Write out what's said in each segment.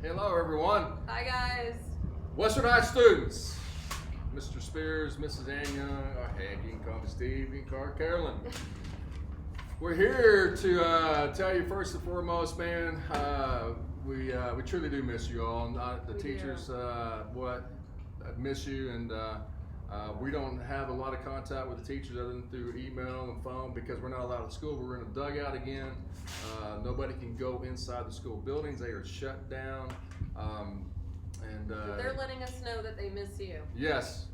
Hello, everyone. Hi, guys. Western High students. Mr. Spears, Mrs. Anya, hey, you can call me Steve, you can call her Carolyn. We're here to tell you first and foremost, man, we truly do miss you all. The teachers, miss you, and we don't have a lot of contact with the teachers other than through email and phone because we're not allowed at school. We're in a dugout again. Nobody can go inside the school buildings. They are shut down. They're letting us know that they miss you. Yes,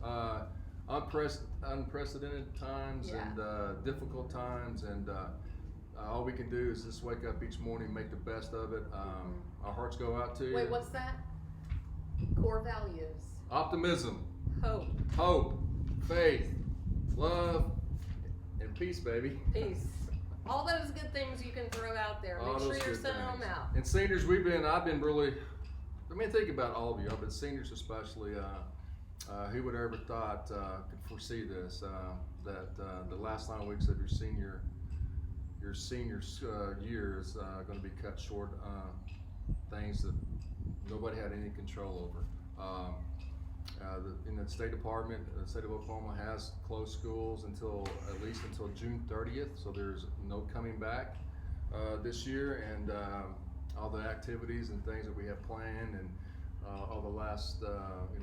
unprecedented times and difficult times, and all we can do is just wake up each morning, make the best of it. Our hearts go out to you. Wait, what's that? Core values. Optimism, Hope, faith, love, and peace, baby. peace. All those good things you can throw out there. All Make sure those you're good sending them things. out. And seniors, I've been really, think about all of you, but seniors especially, who would have ever thought, could foresee this, that the last 9 weeks of your senior year is going to be cut short, things that nobody had any control over. In the State Department, the state of Oklahoma has closed schools at least until June 30th, so there's no coming back this year, and all the activities and things that we have planned, and all the last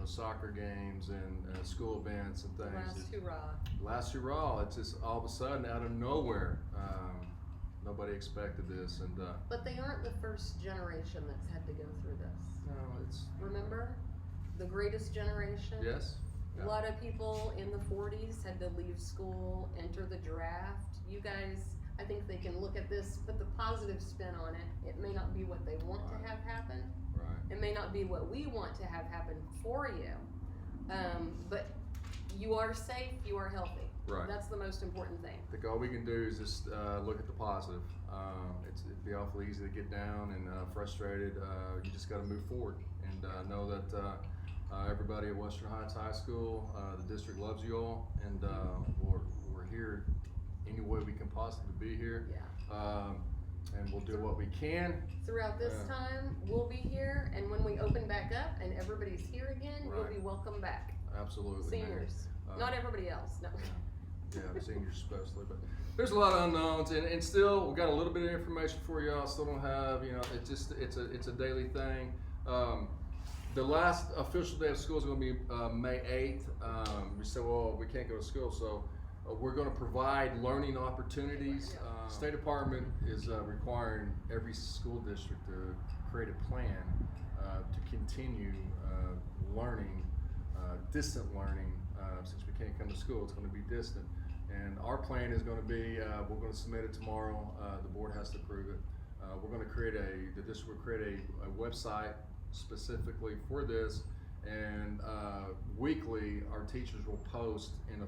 soccer games and school events and things. Last hurrah! It's just all of a sudden out of nowhere. Nobody expected this, and But they aren't the first generation that's had to go through this. no, it's Remember? The greatest generation? yes. A lot of people in the 40s had to leave school, enter the draft. You guys, I think they can look at this, put the positive spin on it. It may not be what they want to have happen. Right. It may not be what we want to have happen for you. But you are safe, you are healthy. Right. That's the most important thing. I think all we can do is just look at the positive. It'd be awful easy to get down and frustrated. You just got to move forward and know that everybody at Western Heights High School, the district loves you all, and we're here any way we can possibly be here. Yeah. And we'll do what we can. Throughout this time, we'll be here, and when we open back up and everybody's here again, you'll be welcome back. Absolutely. Seniors. Man. Not everybody else, no. Yeah, seniors especially, but there's a lot of unknowns, and still we got a little bit of information for y'all. Still don't have, it's a daily thing. The last official day of school is going to be May 8th. We said, well, we can't go to school, so we're going to provide learning opportunities. State Department is requiring every school district to create a plan to continue learning, distant learning. Since we can't come to school, it's going to be distant. And our plan is going to be, we're going to submit it tomorrow. The board has to approve it. We're going to the district will create a website specifically for this, and weekly our teachers will post in the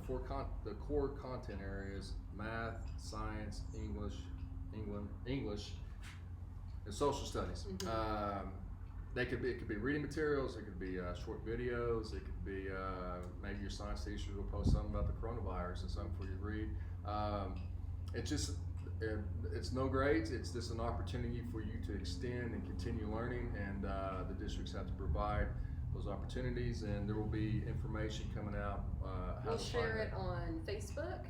core content areas: math, science, English, and social studies. Mm-hmm. It could be reading materials, it could be short videos, it could be maybe your science teachers will post something about the coronavirus and something for you to read. It's no grades, it's just an opportunity for you to extend and continue learning, and the districts have to provide those opportunities, and there will be information coming out. We'll share it on Facebook,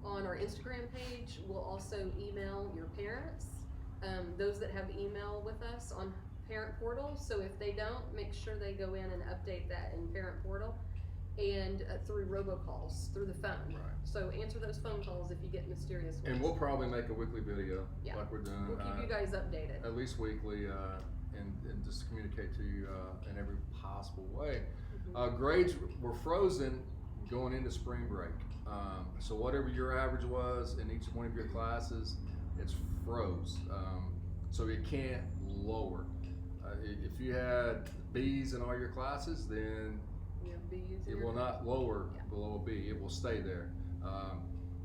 on our Instagram page. We'll also email your parents, those that have email with us on Parent Portal. So if they don't, make sure they go in and update that in Parent Portal, and through robocalls, through the phone. Right. So answer those phone calls if you get mysterious ones. And we'll probably make a weekly video like we're doing. We'll keep you guys updated. At least weekly, and just communicate to you in every possible way. Mm-hmm. Grades were frozen going into spring break. So whatever your average was in each one of your classes, it's froze. So it can't lower. If you had B's in all your classes, then it will not lower below a B. It will stay there.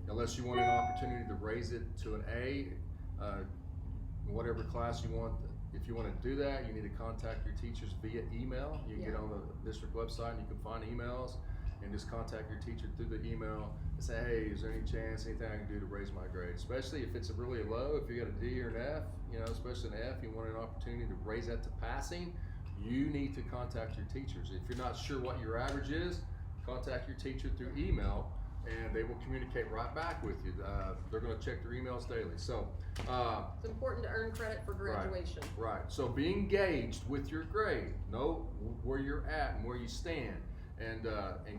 Unless you want an opportunity to raise it to an A, whatever class you want. If you want to do that, you need to contact your teachers via email. You can get on the district website and you can find emails and just contact your teacher through the email and say, hey, is there any chance, anything I can do to raise my grade? Especially if it's really low, if you got a D or an F, especially an F, you want an opportunity to raise that to passing. you need to contact your teachers. If you're not sure what your average is, contact your teacher through email, and they will communicate right back with you. They're going to check their emails daily. So It's important to earn credit for graduation. right. So be engaged with your grade. Know where you're at and where you stand, and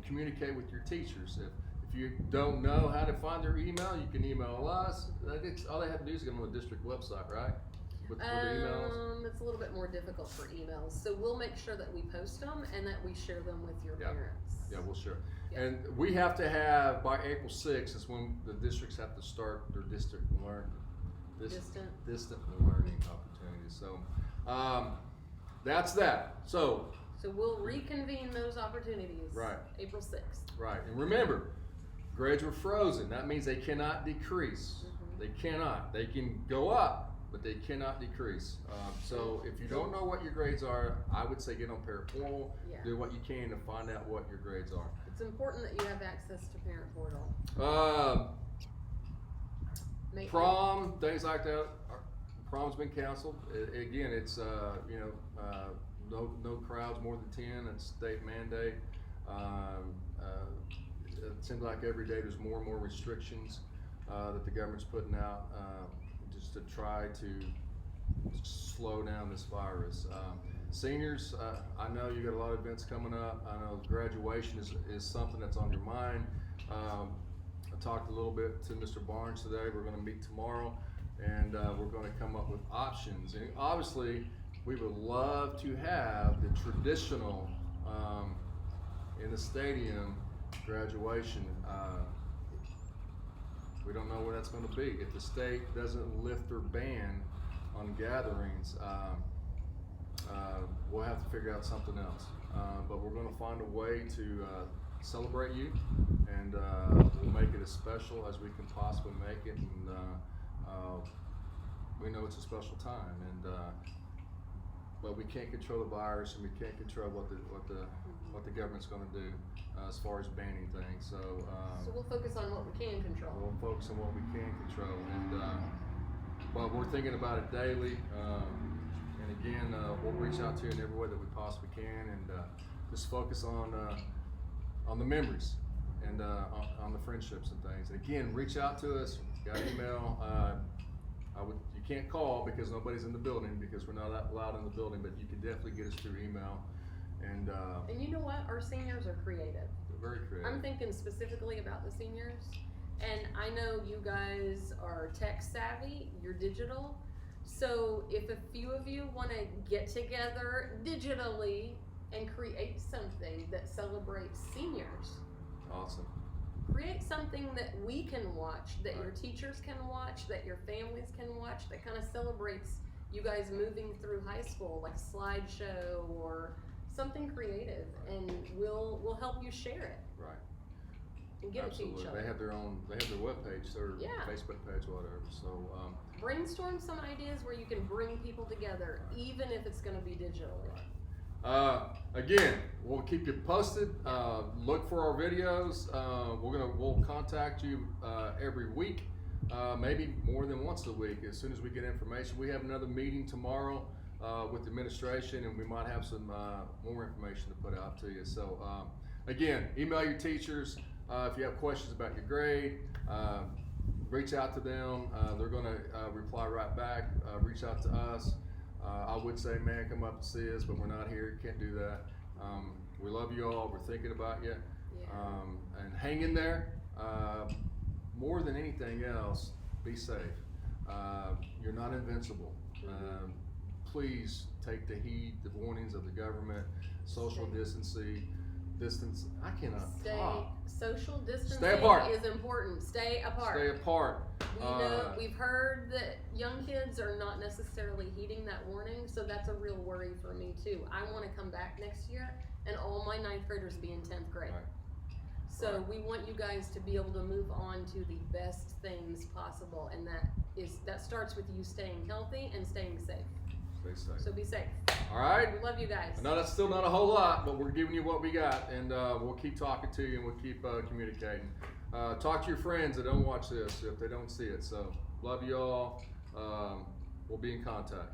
communicate with your teachers. If you don't know how to find their email, you can email us. All they have to do is go on the district website, right? With the emails. It's a little bit more difficult for emails, so we'll make sure that we post them and that we share them with your parents. Yeah, we'll share. Yeah. And we have to have, by April 6th is when the districts have to start their distant learning opportunities. So that's that. So we'll reconvene those opportunities. Right. April 6th. right, and remember, grades were frozen. That means they cannot decrease. Mhm. They cannot. They can go up, but they cannot decrease. So if you don't know what your grades are, I would say get on Parent Portal. Yeah. Do what you can to find out what your grades are. It's important that you have access to Parent Portal. Prom, things like that. Prom's been canceled. Again, it's no crowds more than 10. It's state mandate. It seems like every day there's more and more restrictions that the government's putting out just to try to slow down this virus. Seniors, I know you got a lot of events coming up. I know graduation is something that's on your mind. I talked a little bit to Mr. Barnes today. We're going to meet tomorrow, and we're going to come up with options. And obviously, we would love to have the traditional in the stadium graduation. We don't know where that's going to be. If the state doesn't lift their ban on gatherings, we'll have to figure out something else. But we're going to find a way to celebrate you, and we'll make it as special as we can possibly make it. And we know it's a special time, and but we can't control the virus, and we can't control what the government's going to do as far as banning things. So we'll focus on what we can control. We'll focus on what we can control, and but we're thinking about it daily. And again, we'll reach out to you in every way that we possibly can, and just focus on the memories and on the friendships and things. And again, reach out to us. Got email. You can't call because nobody's in the building because we're not allowed in the building, but you can definitely get us through email. And you know what? Our seniors are creative. They're very creative. I'm thinking specifically about the seniors, and I know you guys are tech savvy. You're digital. So if a few of you want to get together digitally and create something that celebrates seniors. Awesome. Create something that we can watch, that your teachers can watch, that your families can watch, that kind of celebrates you guys moving through high school, like a slideshow or something creative, and we'll help you share it. Right. And get Absolutely. it to each other. They have their webpage, their Facebook page, whatever. So brainstorm some ideas where you can bring people together, even if it's going to be digitally. Again, we'll keep you posted. Look for our videos. We'll contact you every week, maybe more than once a week. As soon as we get information, we have another meeting tomorrow with the administration, and we might have some more information to put out to you. So again, email your teachers if you have questions about your grade. Reach out to them. They're going to reply right back. Reach out to us. I would say, man, come up and see us, but we're not here. Can't do that. We love you all. We're thinking about you. Yeah. And hang in there. More than anything else, be safe. You're not invincible. Please take the heed, the warnings of the government, social distancing. I cannot talk. Social distancing Stay apart. is important. Stay apart. Stay apart. We've heard that young kids are not necessarily heeding that warning, so that's a real worry for me too. I want to come back next year and all my 9th graders be in 10th grade. Right. So we want you guys to be able to move on to the best things possible, and that starts with you staying healthy and staying safe. Stay safe. So be safe. All right. We love you guys. I know that's still not a whole lot, but we're giving you what we got, and we'll keep talking to you, and we'll keep communicating. Talk to your friends that don't watch this if they don't see it. So love you all. We'll be in contact.